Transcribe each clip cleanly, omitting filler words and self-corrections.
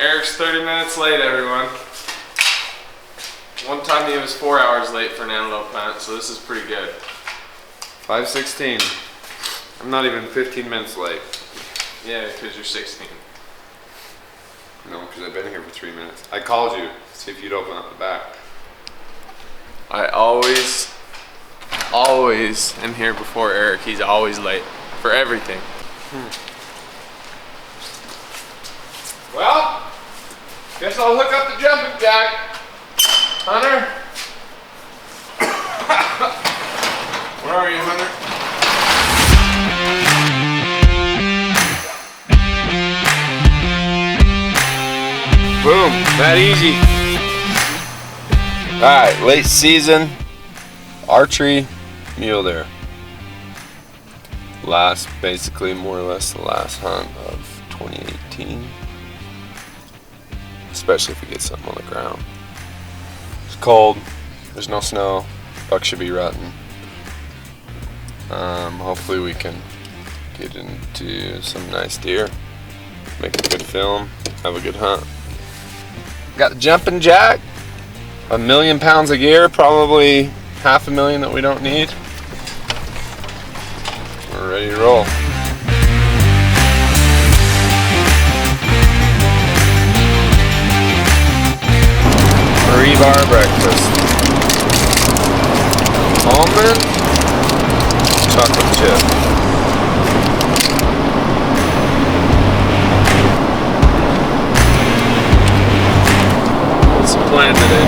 Erik's 30 minutes late, everyone. One time he was 4 hours late for an antelope hunt, so this is pretty good. 5:16. I'm not even 15 minutes late. Yeah, because you're 16. No, because I've been here for 3 minutes. I called you to see if you'd open up the back. I always am here before Erik. He's always late for everything. Well, guess I'll hook up the jumping jack. Hunter? Where are you, Hunter? Boom, that easy. Alright, late season archery mule deer. Basically more or less the last hunt of 2018. Especially if we get something on the ground. It's cold, there's no snow, buck should be rutting. Hopefully we can get into some nice deer, make a good film, have a good hunt. Got the jumping jack, 1 million pounds of gear, probably 500,000 that we don't need. We're ready to roll. Bar breakfast. Almond chocolate chip. What's the plan today?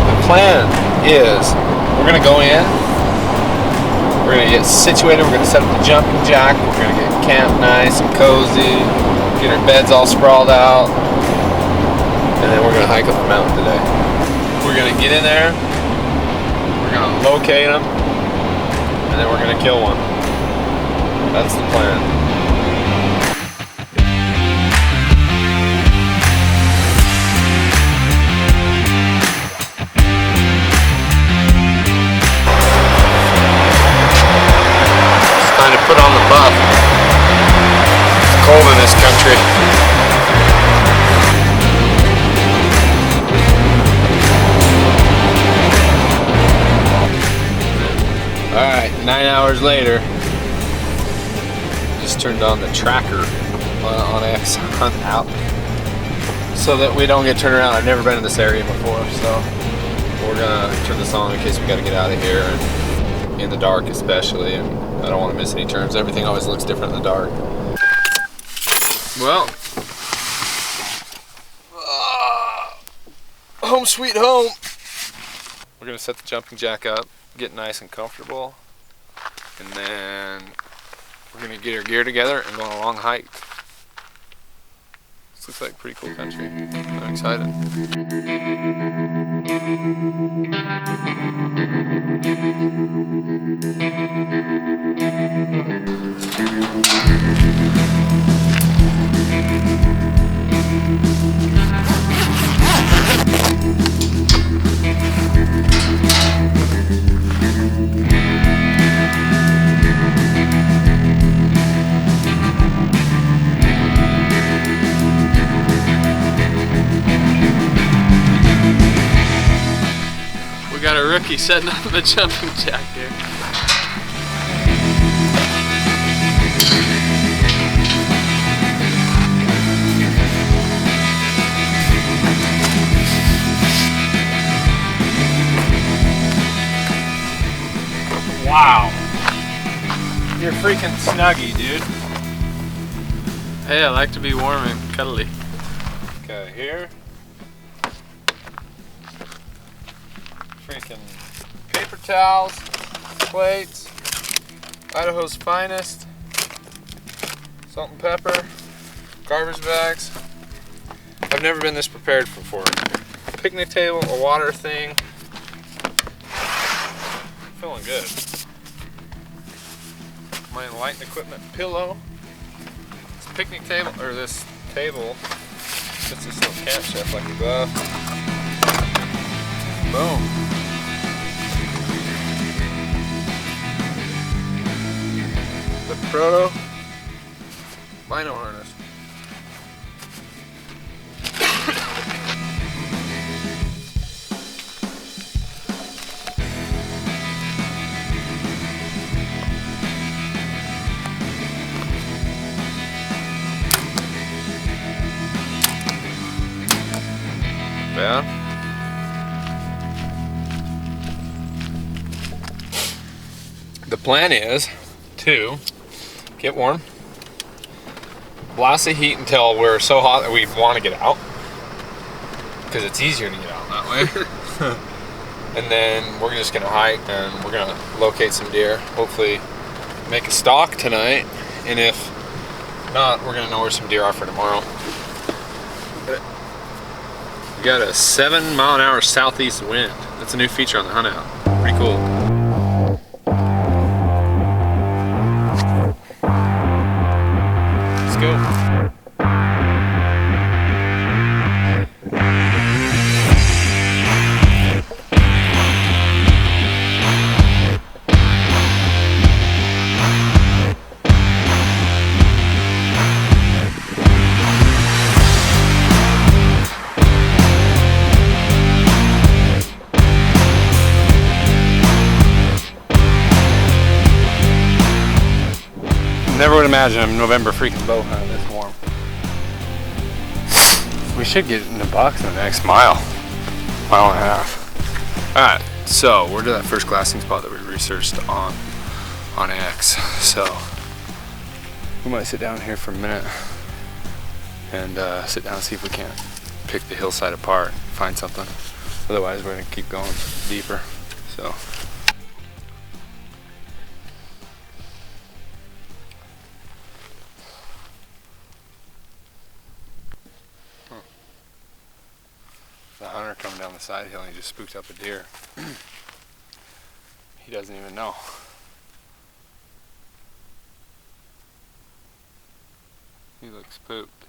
The plan is we're gonna go in, we're gonna get situated, we're gonna set up the jumping jack, we're gonna get camp nice and cozy, get our beds all sprawled out, and then we're gonna hike up the mountain today. We're gonna get in there, we're gonna locate them, and then we're gonna kill one. That's the plan. It's time to put on the buff. It's cold in this country. Alright, 9 hours later, just turned on the tracker on X Hunt out so that we don't get turned around. I've never been in this area before, so we're gonna turn this on in case we gotta get out of here, and in the dark especially, and I don't want to miss any turns. Everything always looks different in the dark. Well, home sweet home. We're gonna set the jumping jack up, get nice and comfortable, and then we're gonna get our gear together and go on a long hike. This looks like pretty cool country. I'm excited. We got a rookie setting up the jumping jack here. Wow. You're freaking snuggy, dude. Hey, I like to be warm and cuddly. Okay, here. Freaking paper towels, plates, Idaho's finest, salt and pepper, garbage bags. I've never been this prepared before. Picnic table, a water thing. Feeling good. My enlightened equipment pillow. This picnic table, or this table, just this little camp chef like above. Boom. The proto Lino harness. bad. The plan is to get warm, blast the heat until we're so hot that we want to get out, because it's easier to get out that way. And then we're just gonna hike and we're gonna locate some deer, hopefully make a stalk tonight, and if not, we're gonna know where some deer are for tomorrow. We got a 7-mile-an-hour southeast wind. That's a new feature on the hunt out. Pretty cool. Let's go. Never would imagine a November freaking bow hunt this warm. We should get in the box in the next mile and a half. Alright, so we're to that first glassing spot that we researched on X. So we might sit down here for a minute and sit down and see if we can't pick the hillside apart, find something. Otherwise we're gonna keep going deeper. So the hunter coming down the side hill and he just spooked up a deer. He doesn't even know. He looks spooked.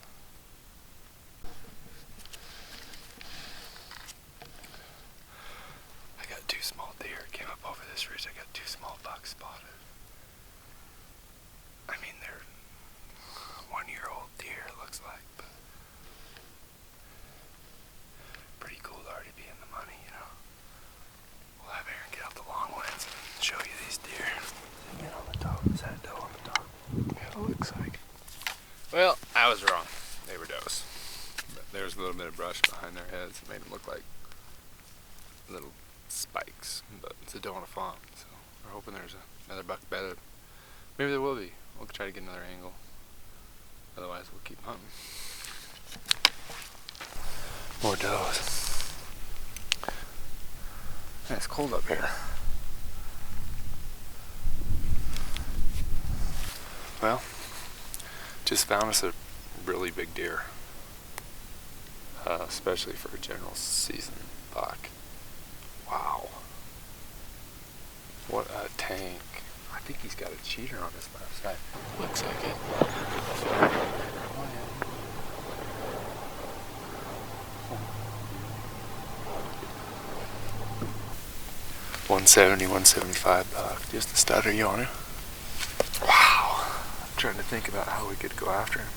I got 2 small deer. Came up over this ridge. I got 2 small bucks spotted. I mean, they're 1-year-old deer, it looks like, but pretty cool to already be in the money, you know. We'll have Aaron get out the long lens and show you these deer. Get on the top. Is that a doe on the top? Yeah, it looks like. Well, I was wrong. They were does. But there was a little bit of brush behind their heads that made them look like little spikes. But it's a doe on a fawn, so we're hoping there's another buck bedded. Maybe there will be. We'll try to get another angle. Otherwise, we'll keep hunting. More does. Man, it's cold up here. Well, just found us a really big deer, especially for a general season buck. Wow, what a tank. I think he's got a cheater on his left side. Looks like it. 170, 175 buck. Just a stutter, you on it? Wow. I'm trying to think about how we could go after him.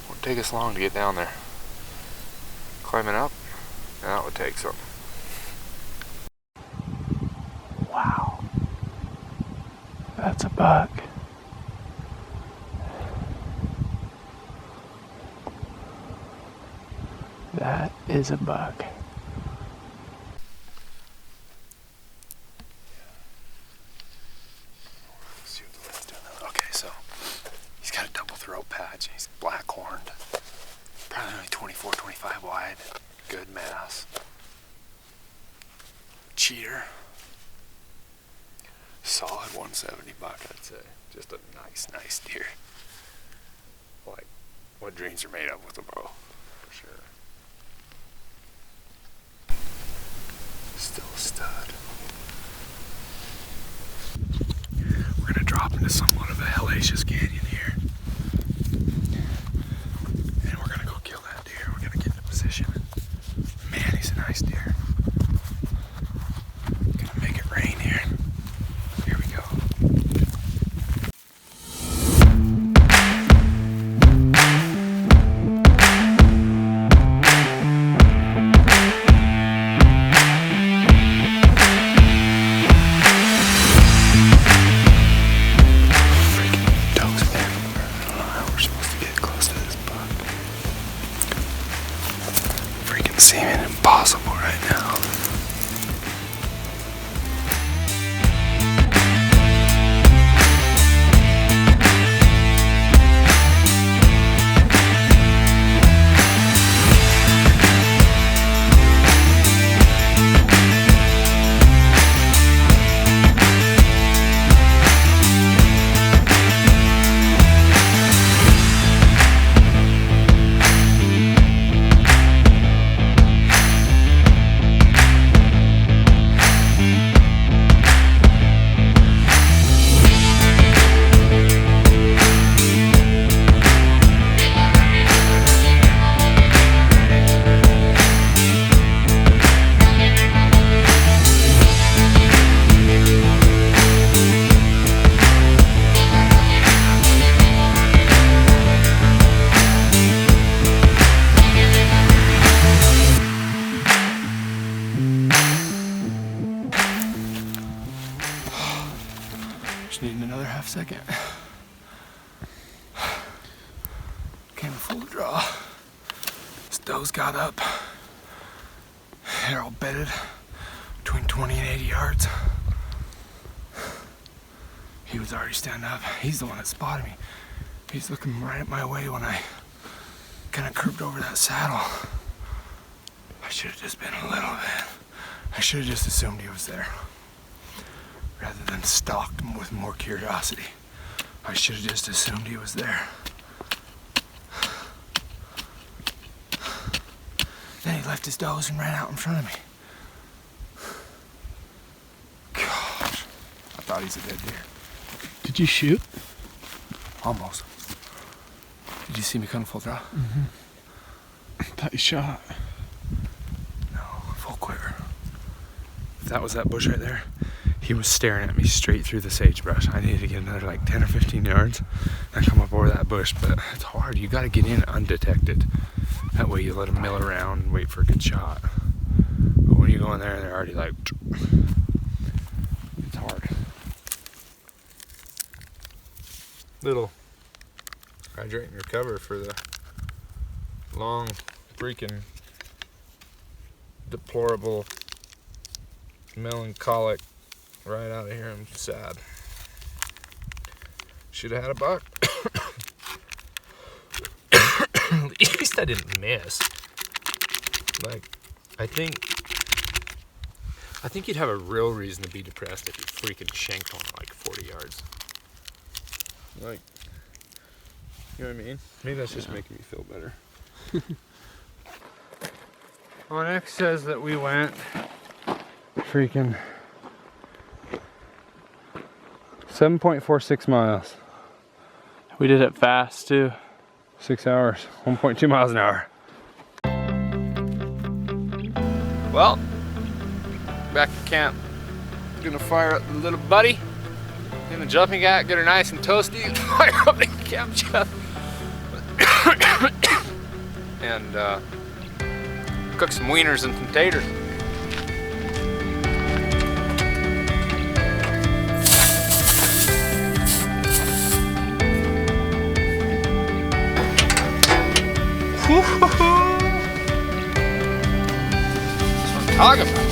Won't take us long to get down there. Climbing up, that would take something. Wow. That's a buck. That is a buck. See what the light's doing now. Okay, so he's got a double throat patch and he's black horned. Probably only 24, 25 wide. Good mass. Cheater. Solid 170 buck, I'd say. Just a nice deer. Like what dreams are made of with a bow, for sure. Still a stud. We're gonna drop into somewhat of a hellacious canyon here. And we're gonna go kill that deer. We're gonna get into position. Man, he's a nice deer. Gonna make it rain here. Here we go. Freaking dogs, man. seeming impossible right now. Just needing another half second. Came full draw. This doe's got up. They're all bedded between 20 and 80 yards. He was already standing up. He's the one that spotted me. He's looking right at my way when I kind of curved over that saddle. I should have just been a little bit. I should have just assumed he was there, rather than stalked him with more curiosity. I should have just assumed he was there. Then he left his does and ran out in front of me. Gosh, I thought he's a dead deer. Did you shoot? Almost. Did you see me come full draw? I thought you shot. No, full quiver. If that was that bush right there, he was staring at me straight through the sagebrush. I needed to get another like 10 or 15 yards and come up over that bush, but it's hard. You gotta get in undetected. That way you let them mill around and wait for a good shot. But when you go in there and they're already like, it's hard. Little hydrate and recover for the long, freaking, deplorable, melancholic ride out of here. I'm sad. Should have had a buck. At least I didn't miss. Like, I think you'd have a real reason to be depressed if you freaking shanked on like 40 yards. Like, you know what I mean? Maybe that's just making me feel better. Well, Nick says that we went freaking 7.46 miles. We did it fast too. 6 hours, 1.2 miles an hour. Well, back to camp. Gonna fire up the little buddy in the jumping gat, get her nice and toasty, fire up the camp chef, and cook some wieners and some taters. That's what I'm talking about.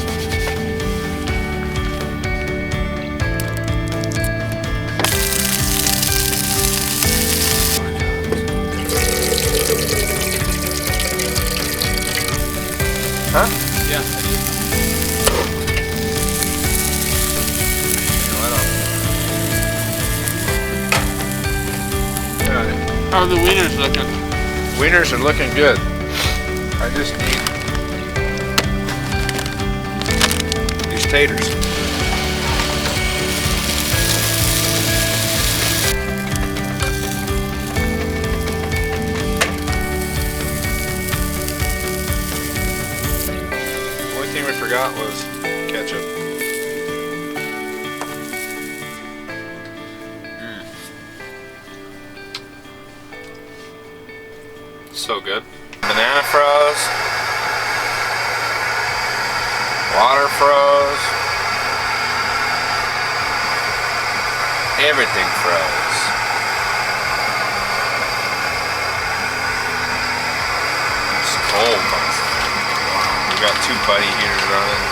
Huh? Yeah, I do. How are the wieners looking? Wieners are looking good. I just need these taters. The only thing we forgot was ketchup. So good. Banana froze. Water froze. Everything froze. It's cold. We've got 2 buddy heaters running.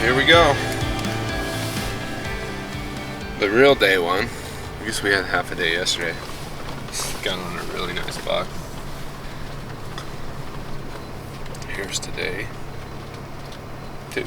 Here we go. The real day one. I guess we had half a day yesterday. Got on a really nice buck. Here's today 2.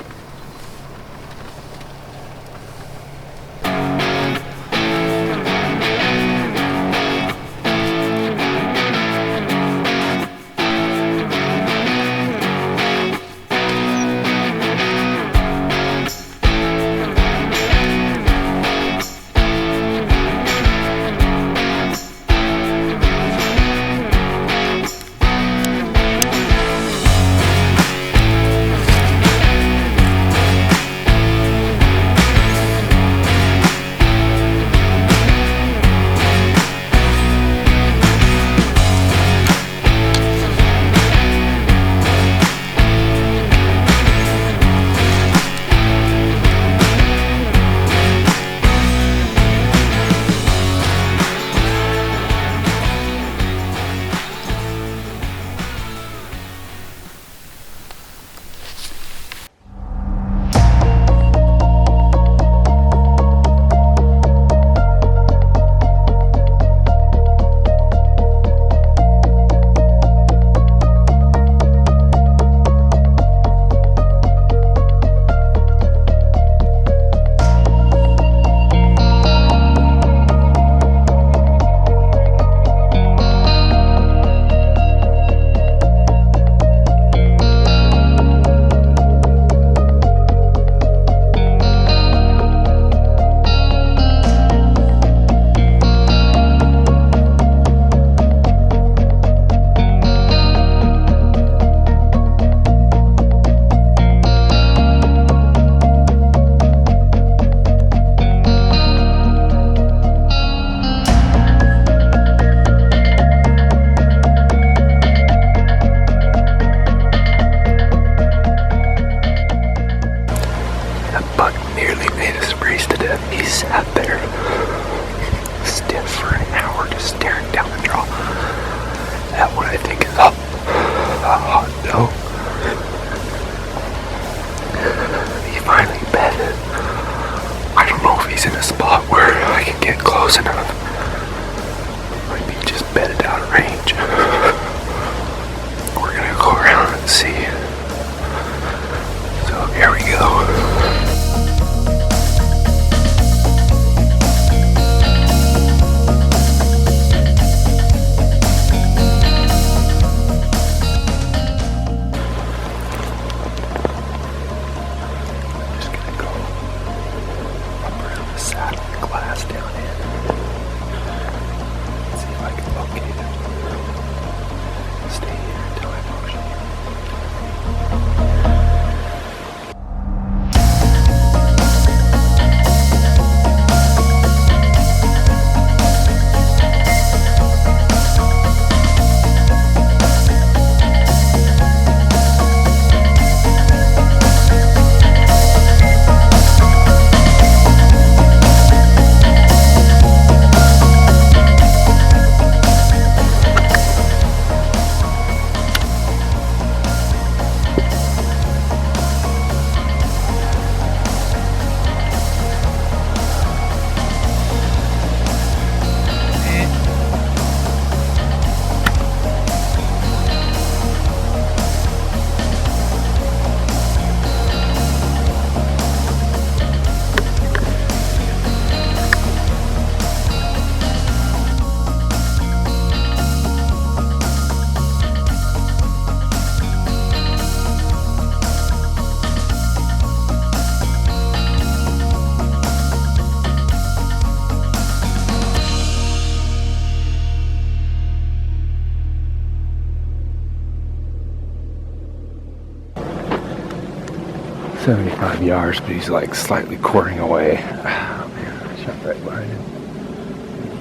"75 yards, but he's like slightly quartering away." Oh, man, I shot right behind him.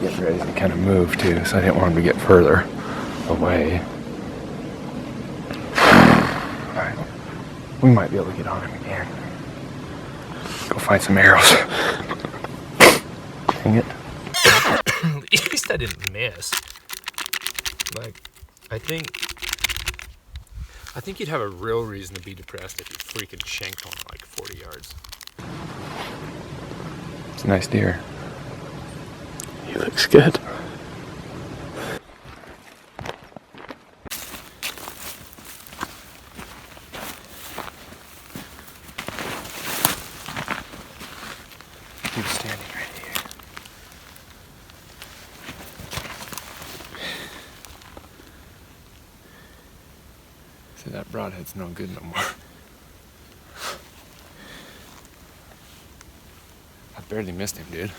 Getting ready to kind of move too, so I didn't want him to get further. away. Alright. We might be able to get on him again. Go find some arrows. Dang it. At least I didn't miss. Like, I think you'd have a real reason to be depressed if you freaking shanked one like 40 yards. It's a nice deer. He looks good. He was standing right here. See, that broadhead's no good no more. I barely missed him, dude.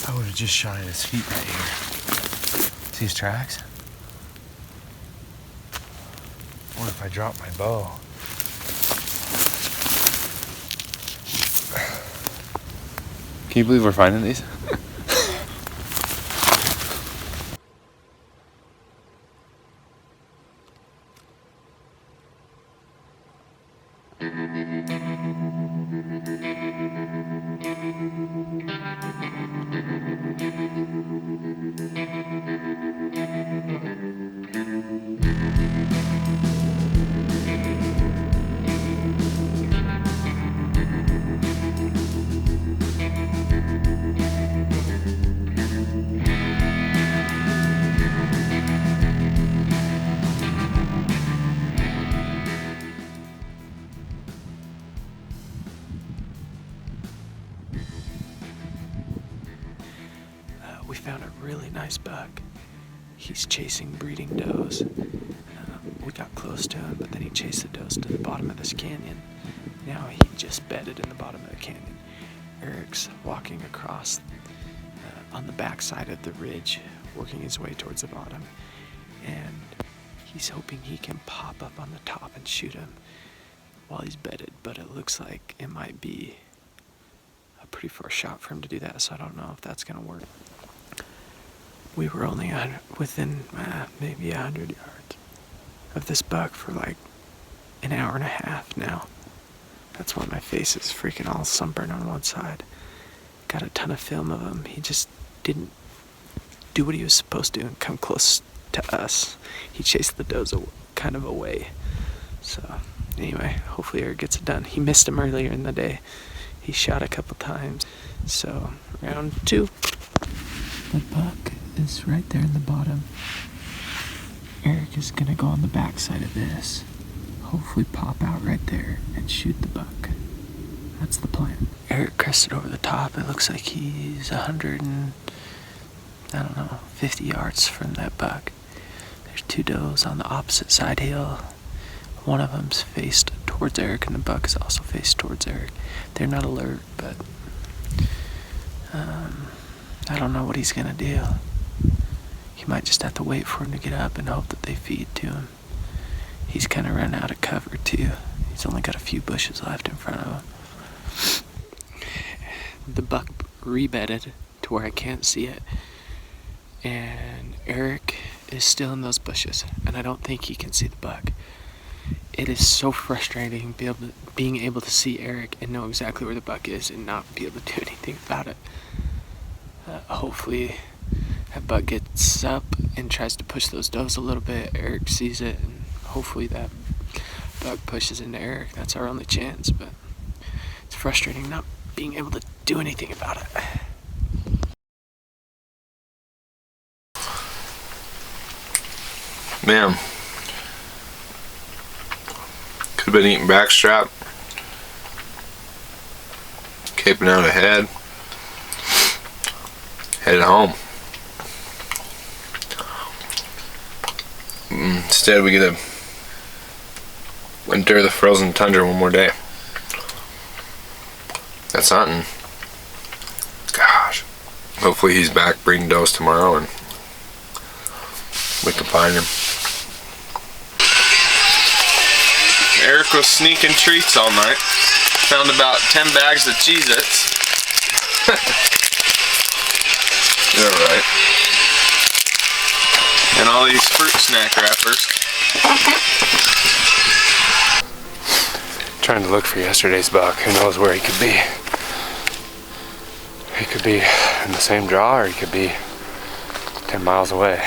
I would have just shot at his feet right here. See his tracks? What if I drop my bow? Can you believe we're finding these? We found a really nice buck. He's chasing breeding does. We got close to him, but then he chased the does to the bottom of this canyon. Now he just bedded in the bottom of the canyon. Erik's walking across on the back side of the ridge, working his way towards the bottom. And he's hoping he can pop up on the top and shoot him while he's bedded, but it looks like it might be a pretty far shot for him to do that, so I don't know if that's gonna work. We were only within maybe 100 yards of this buck for like an hour and a half now. That's why my face is freaking all sunburned on one side. Got a ton of film of him. He just didn't do what he was supposed to and come close to us. He chased the does kind of away. So anyway, hopefully Erik gets it done. He missed him earlier in the day. He shot a couple times. So round 2. The buck is right there in the bottom. Erik is gonna go on the back side of this, hopefully pop out right there and shoot the buck. That's the plan. Erik crested over the top. It looks like he's 50 yards from that buck. There's 2 does on the opposite side hill. One of them's faced towards Erik and the buck is also faced towards Erik. They're not alert, but I don't know what he's gonna do. He might just have to wait for him to get up and hope that they feed to him. He's kind of run out of cover too. He's only got a few bushes left in front of him. The buck rebedded to where I can't see it. And Erik is still in those bushes, and I don't think he can see the buck. It is so frustrating being able to see Erik and know exactly where the buck is and not be able to do anything about it. Hopefully that buck gets up and tries to push those does a little bit. Erik sees it, and hopefully that buck pushes into Erik. That's our only chance, but it's frustrating not being able to do anything about it. Man, could have been eating backstrap, caping out ahead, headed home. Instead, we get to endure the frozen tundra one more day. That's hunting. Gosh. Hopefully he's back breeding does tomorrow and we can find him. Erik was sneaking treats all night. Found about 10 bags of Cheez-Its. They're right. And all these fruit snack wrappers. Trying to look for yesterday's buck. Who knows where he could be? He could be in the same draw, or he could be 10 miles away.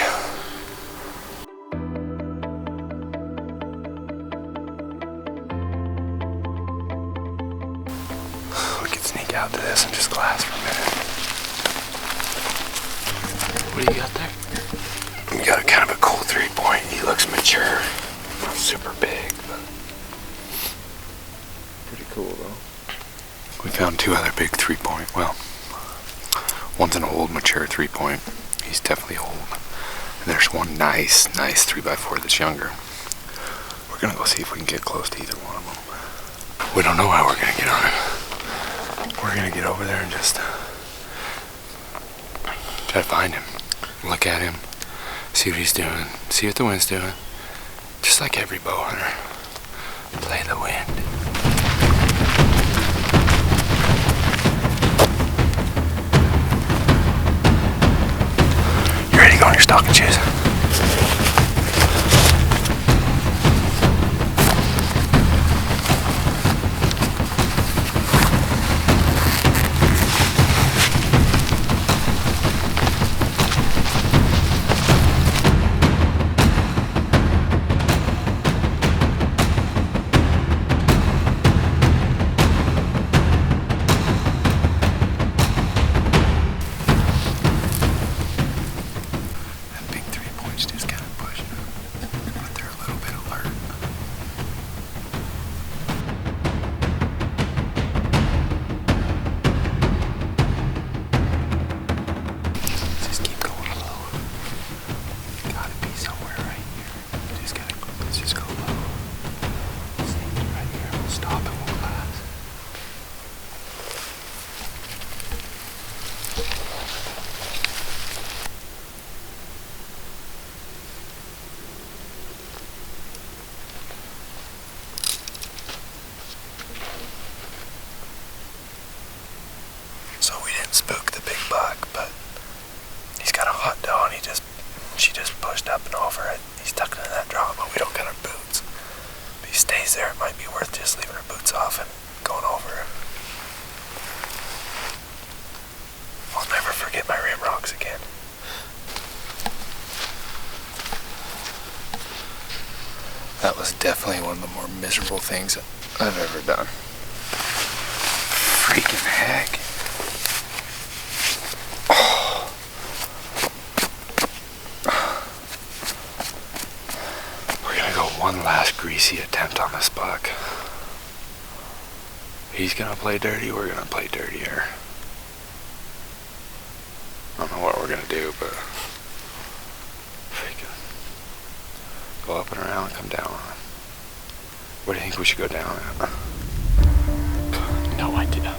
We could sneak out to this and just glass for a minute. What do you got there? We got a kind of a cool 3-point. He looks mature. Not super big, but Pretty cool though. we found 2 other big 3-point. Well, one's an old, mature 3-point. He's definitely old. And there's one nice 3x4 that's younger. We're gonna go see if we can get close to either one of them. We don't know how we're gonna get on it. We're gonna get over there and just try to find him. Look at him. See what he's doing. See what the wind's doing. Just like every bow hunter. Play the wind. You ready to go on your stocking shoes? So we didn't spook the big buck, but he's got a hot doe and she just pushed up and over it. He's tucked into that draw, but we don't got our boots. If he stays there, it might be worth just leaving our boots off and going over. I'll never forget my rim rocks again. That was definitely one of the more miserable things I've ever done. Freaking heck. One last greasy attempt on this buck. He's gonna play dirty, we're gonna play dirtier. I don't know what we're gonna do, but freaking go up and around and come down. What do you think we should go down at? No idea.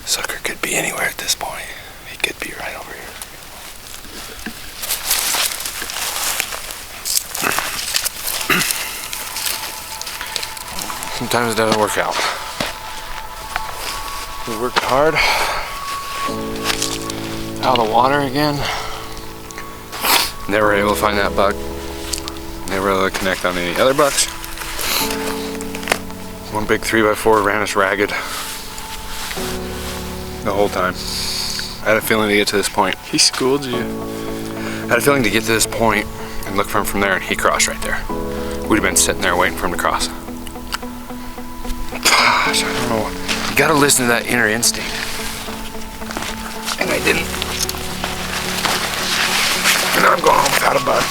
Sucker could be anywhere at this point. He could be right over here. Sometimes it doesn't work out. We worked hard. Out of the water again. Never able to find that buck. Never able to connect on any other bucks. One big 3x4 ran us ragged the whole time. I had a feeling to get to this point. He schooled you. I had a feeling to get to this point and look for him from there, and he crossed right there. We'd have been sitting there waiting for him to cross. Gosh, I don't know. You gotta listen to that inner instinct. And I didn't. And now I'm going home without a buck.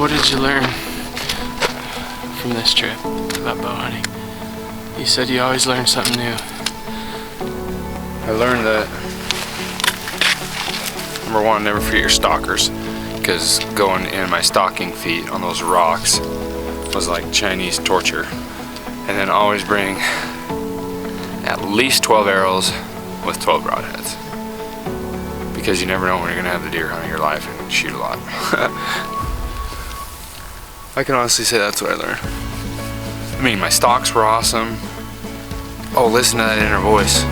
What did you learn from this trip about bow hunting? You said you always learn something new. I learned that, number one, never forget your stalkers, because going in my stalking feet on those rocks was like Chinese torture. And then always bring at least 12 arrows with 12 broadheads, because you never know when you're gonna have the deer hunt of your life and shoot a lot. I can honestly say that's what I learned. I mean, my stalks were awesome. Oh, listen to that inner voice.